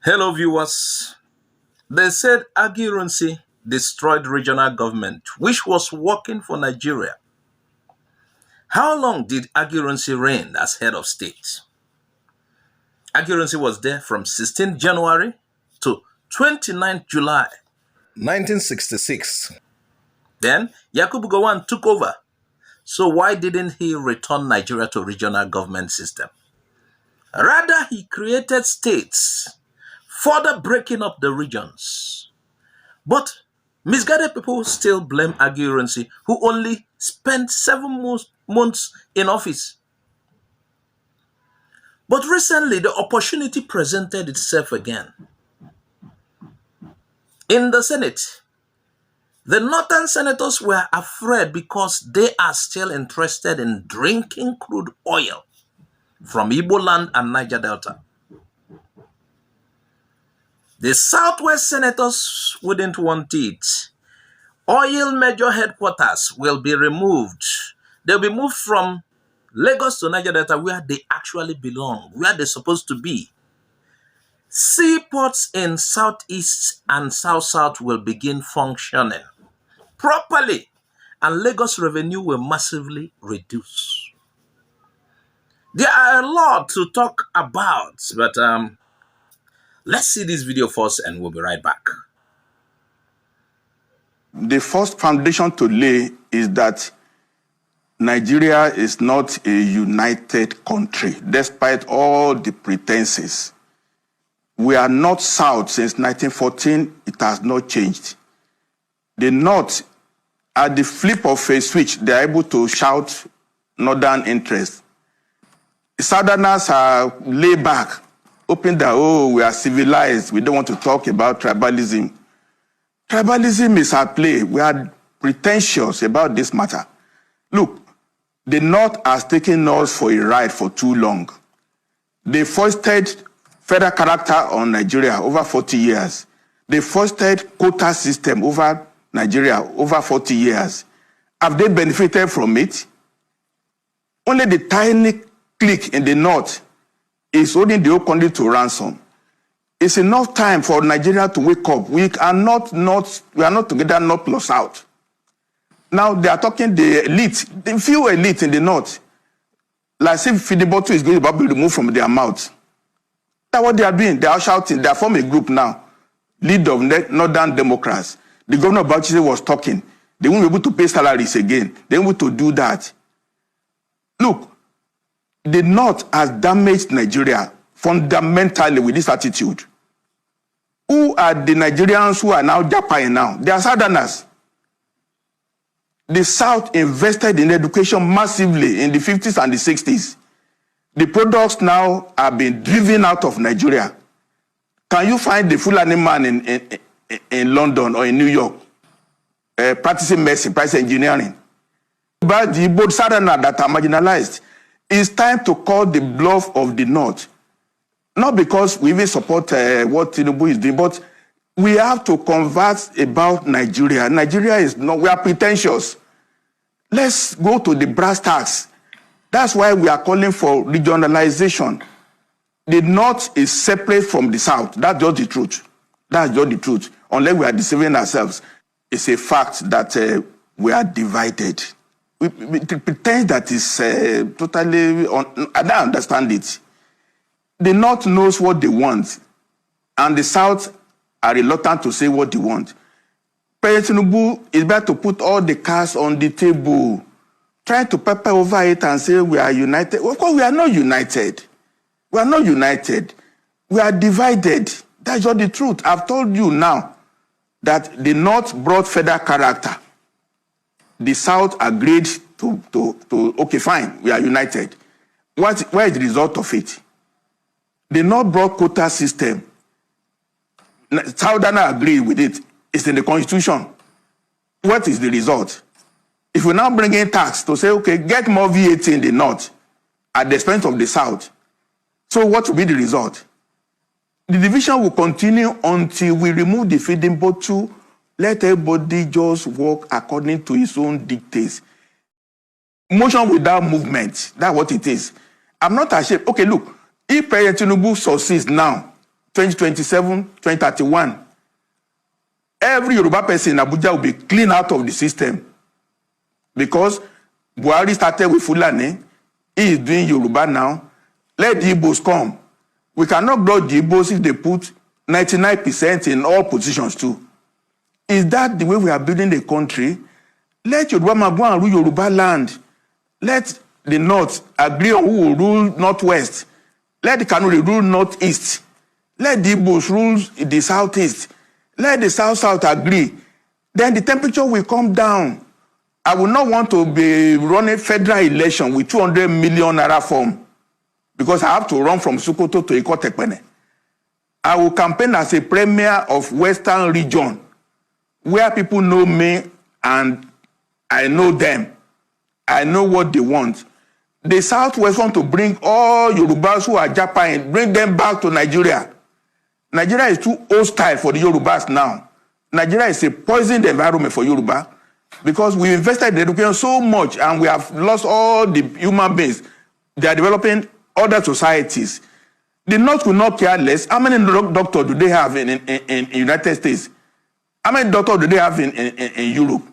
Hello, viewers. They said Aguyi Ironsi destroyed regional government, which was working for Nigeria. How long did Aguyi Ironsi reign as head of state? Aguyi Ironsi was there from 16 January to 29 July 1966. Then Yakubu Gowon took over. So why didn't he return Nigeria to regional government system? Rather, he created states, further breaking up the regions. But misguided people still blame Aguyi Ironsi, who only spent 7 months in office. But recently, the opportunity presented itself again. In the Senate, the northern senators were afraid because they are still interested in drinking crude oil from Igbo land and Niger Delta. The southwest senators wouldn't want it. Oil major headquarters will be removed. They'll be moved from Lagos to Niger Delta, where they actually belong, where they're supposed to be. Seaports in southeast and south-south will begin functioning properly, and Lagos revenue will massively reduce. There are a lot to talk about, but let's see this video first and we'll be right back. The first foundation to lay is that Nigeria is not a united country, despite all the pretenses. We are not South since 1914. It has not changed. The North, at the flip of a switch, they are able to shout Northern interest. The Southerners are laid back, hoping that, we are civilized. We don't want to talk about tribalism. Tribalism is at play. We are pretentious about this matter. Look, the North has taken us for a ride for too long. They foisted federal character on Nigeria over 40 years. They foisted quota system over Nigeria over 40 years. Have they benefited from it? Only the tiny clique in the North is holding the whole country to ransom. It's enough time for Nigeria to wake up. We are not together, North plus South. Now they are talking the elite, the few elite in the North, like if the bottle is going to be removed from their mouth. That's what they are doing. They are shouting. They are forming a group now, lead of Northern Democrats. The governor of Bauchi was talking. They won't be able to pay salaries again. They won't be able to do that. Look, the North has damaged Nigeria fundamentally with this attitude. Who are the Nigerians who are now Japan now? They are Southerners. The South invested in education massively in the 50s and the 60s. The products now are being driven out of Nigeria. Can you find the Fulani man in London or in New York practicing medicine, practicing engineering? But the both Southerners that are marginalized, it's time to call the bluff of the North. Not because we even support what Tinubu is doing, but we have to converse about Nigeria. Nigeria is not, we are pretentious. Let's go to the brass tacks. That's why we are calling for regionalization. The North is separate from the South. That's just the truth. That's just the truth. Unless we are deceiving ourselves. It's a fact that we are divided. We pretend that is totally, I don't understand it. The North knows what they want, and the South are reluctant to say what they want. President Tinubu is better to put all the cards on the table, try to pepper over it and say we are united. Of course, we are not united. We are not united. We are divided. That's just the truth. I've told you now that the North brought federal character. The South agreed to okay, fine, we are united. Where is the result of it? The North brought quota system. Southerners agree with it. It's in the Constitution. What is the result? If we now bring in tax to say, okay, get more VAT in the North at the expense of the South, so what will be the result? The division will continue until we remove the feeding bottle, let everybody just work according to his own dictates. Motion without movement, that's what it is. I'm not ashamed. Okay, look, if President Tinubu succeeds now 2027, 2031, every Yoruba person in Abuja will be cleaned out of the system. Because Buhari started with Fulani, he is doing Yoruba now. Let the Igbos come. We cannot block the Igbos if they put 99% in all positions too. Is that the way we are building the country? Let Yoruba man go and rule Yoruba land. Let the North agree on who will rule Northwest. Let the Kanuri rule Northeast. Let the Igbos rule the Southeast. Let the South agree. Then the temperature will come down. I will not want to be running federal election with 200 million naira form because I have to run from Sokoto to Ikotekpene. I will campaign as a premier of Western region where people know me and I know them. I know what they want. The Southwest want to bring all Yorubas who are Japan, bring them back to Nigeria. Nigeria is too hostile for the Yorubas now. Nigeria is a poisoned environment for Yoruba because we invested in education so much and we have lost all the human beings. They are developing other societies. The North will not care less. How many doctors do they have in United States? How many doctors do they have in Europe?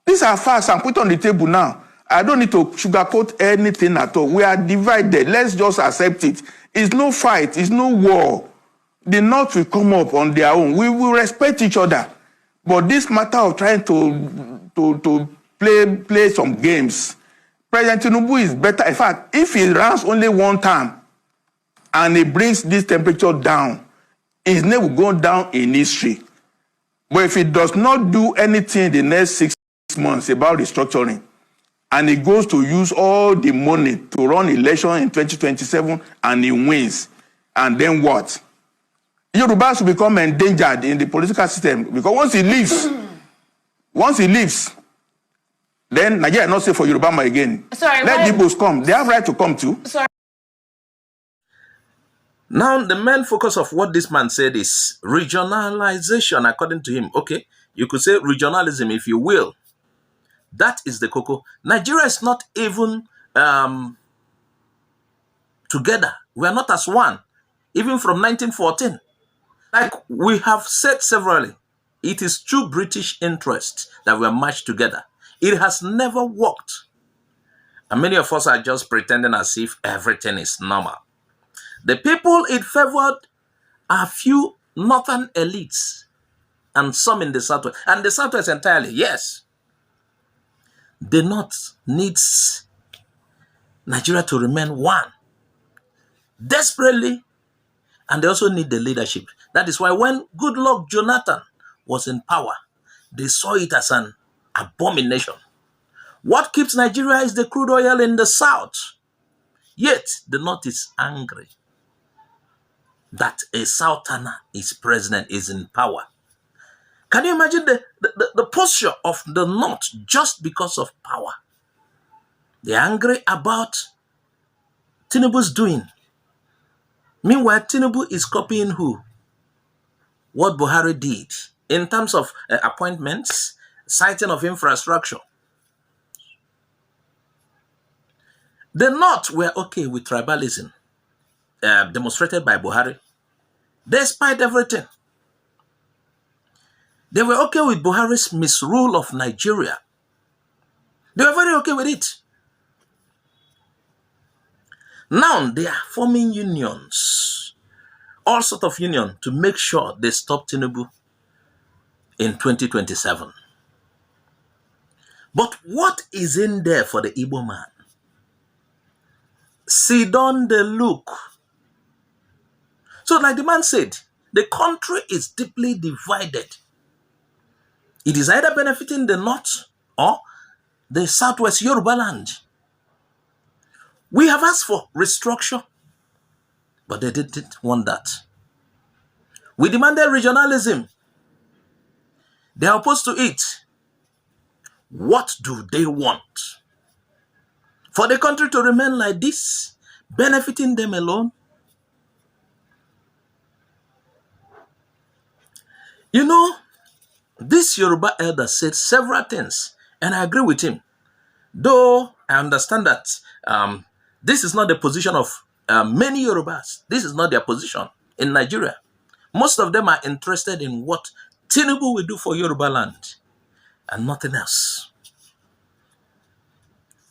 These are facts I'm put on the table now. I don't need to sugarcoat anything at all. We are divided. Let's just accept it. It's no fight. It's no war. The North will come up on their own. We will respect each other. But this matter of trying to play some games, President Tinubu is better. In fact, if he runs only one time and he brings this temperature down, his name will go down in history. But if he does not do anything in the next 6 months about restructuring, and he goes to use all the money to run election in 2027 and he wins, and then what? Yorubas will become endangered in the political system because once he leaves, then Nigeria is not safe for Yoruba again. Sorry, let the Igbos come. They have right to come too. Sorry. Now, the main focus of what this man said is regionalization, according to him. Okay, you could say regionalism, if you will. That is the cocoa. Nigeria is not even together. We are not as one, even from 1914. Like we have said severally, it is true British interest that we are matched together. It has never worked. And many of us are just pretending as if everything is normal. The people it favored are few northern elites and some in the southwest. And the southwest entirely, yes. The north needs Nigeria to remain one. Desperately. And they also need the leadership. That is why when Goodluck Jonathan was in power, they saw it as an abomination. What keeps Nigeria is the crude oil in the south. Yet, the north is angry that a southerner is president, is in power. Can you imagine the posture of the north just because of power? They're angry about Tinubu's doing. Meanwhile, Tinubu is copying who? What Buhari did in terms of appointments, citing of infrastructure. The North were okay with tribalism demonstrated by Buhari, despite everything. They were okay with Buhari's misrule of Nigeria. They were very okay with it. Now they are forming unions, all sorts of unions, to make sure they stop Tinubu in 2027. But what is in there for the Igbo man? Sit down the look. So like the man said, the country is deeply divided. It is either benefiting the North or the Southwest Yoruba land. We have asked for restructure, but they didn't want that. We demanded regionalism. They are opposed to it. What do they want? For the country to remain like this, benefiting them alone? You know, this Yoruba elder said several things, and I agree with him. Though I understand that this is not the position of many Yorubas. This is not their position. in Nigeria. Most of them are interested in what Tinubu will do for Yoruba land and nothing else.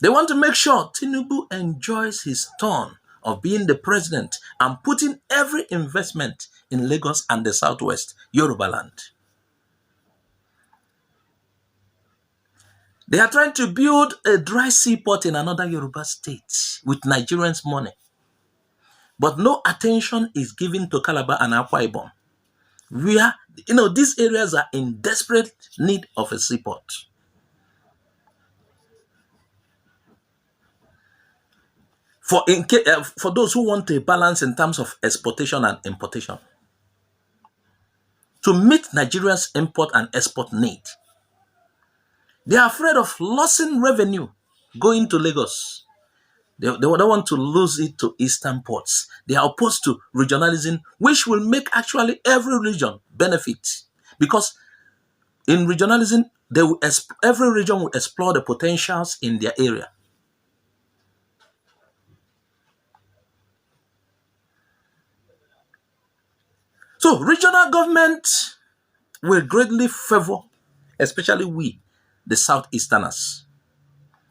They want to make sure Tinubu enjoys his turn of being the president and putting every investment in Lagos and the Southwest, Yoruba land. They are trying to build a dry seaport in another Yoruba state with Nigerians' money. But no attention is given to Calabar and Akwa Ibom. These areas are in desperate need of a seaport. For those who want a balance in terms of exportation and importation, to meet Nigeria's import and export need, they are afraid of losing revenue going to Lagos. They don't want to lose it to eastern ports. They are opposed to regionalism, which will make actually every region benefit. Because in regionalism, every region will explore the potentials in their area. So regional government will greatly favor, especially we, the Southeasterners.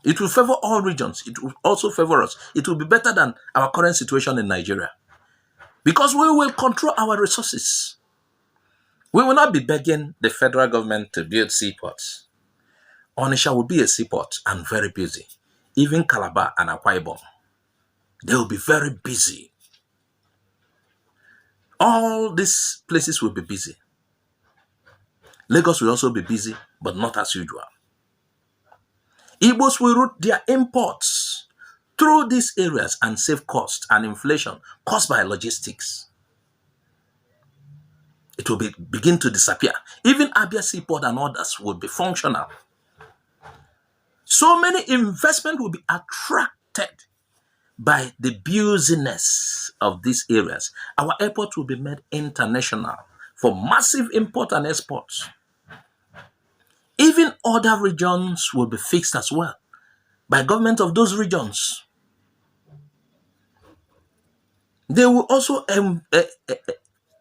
It will favor all regions. It will also favor us. It will be better than our current situation in Nigeria. Because we will control our resources. We will not be begging the federal government to build seaports. Onitsha will be a seaport and very busy. Even Calabar and Akwa Ibom, they will be very busy. All these places will be busy. Lagos will also be busy, but not as usual. Igbos will route their imports through these areas and save cost and inflation caused by logistics. It will begin to disappear. Even Abia Seaport and others will be functional. So many investment will be attracted by the busyness of these areas. Our airport will be made international for massive import and exports. Even other regions will be fixed as well by government of those regions. They will also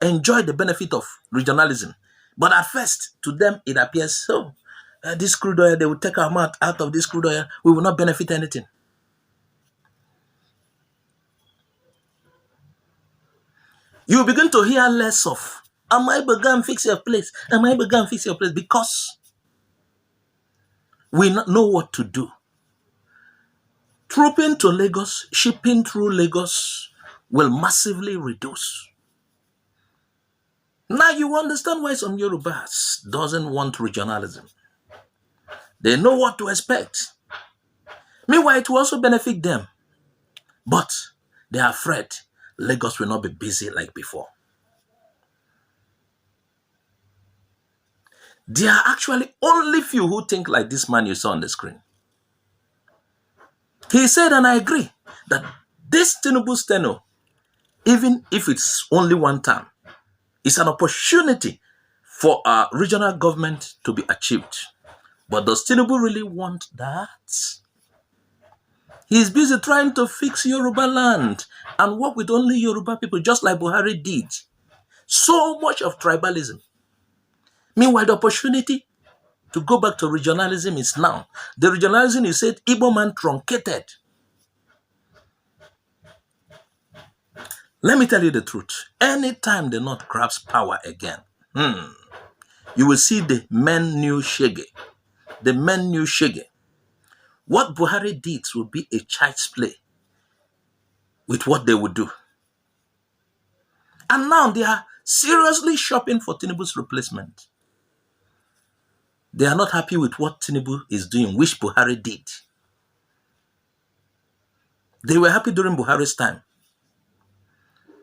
enjoy the benefit of regionalism. But at first, to them, it appears so. This crude oil, they will take our mouth out of this crude oil. We will not benefit anything. You begin to hear less of, am I able to go and fix your place? Am I able to go and fix your place? Because we know what to do. Trooping to Lagos, shipping through Lagos will massively reduce. Now you understand why some Yorubas doesn't want regionalism. They know what to expect. Meanwhile, it will also benefit them. But they are afraid Lagos will not be busy like before. There are actually only few who think like this man you saw on the screen. He said, and I agree, that this Tinubu's tenure, even if it's only one term, is an opportunity for our regional government to be achieved. But does Tinubu really want that? He's busy trying to fix Yoruba land and work with only Yoruba people, just like Buhari did. So much of tribalism. Meanwhile, the opportunity to go back to regionalism is now. The regionalism, you said, Igbo man truncated. Let me tell you the truth. Anytime the North grabs power again, you will see the men new shege. The men new shege. What Buhari did will be a child's play with what they would do. And now they are seriously shopping for Tinubu's replacement. They are not happy with what Tinubu is doing, which Buhari did. They were happy during Buhari's time.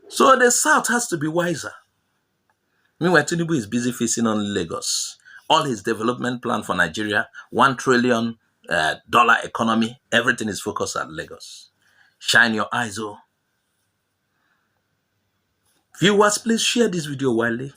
So the South has to be wiser. Meanwhile, Tinubu is busy facing on Lagos. All his development plan for Nigeria, $1 trillion economy, everything is focused at Lagos. Shine your eyes, oh. Viewers, please share this video widely.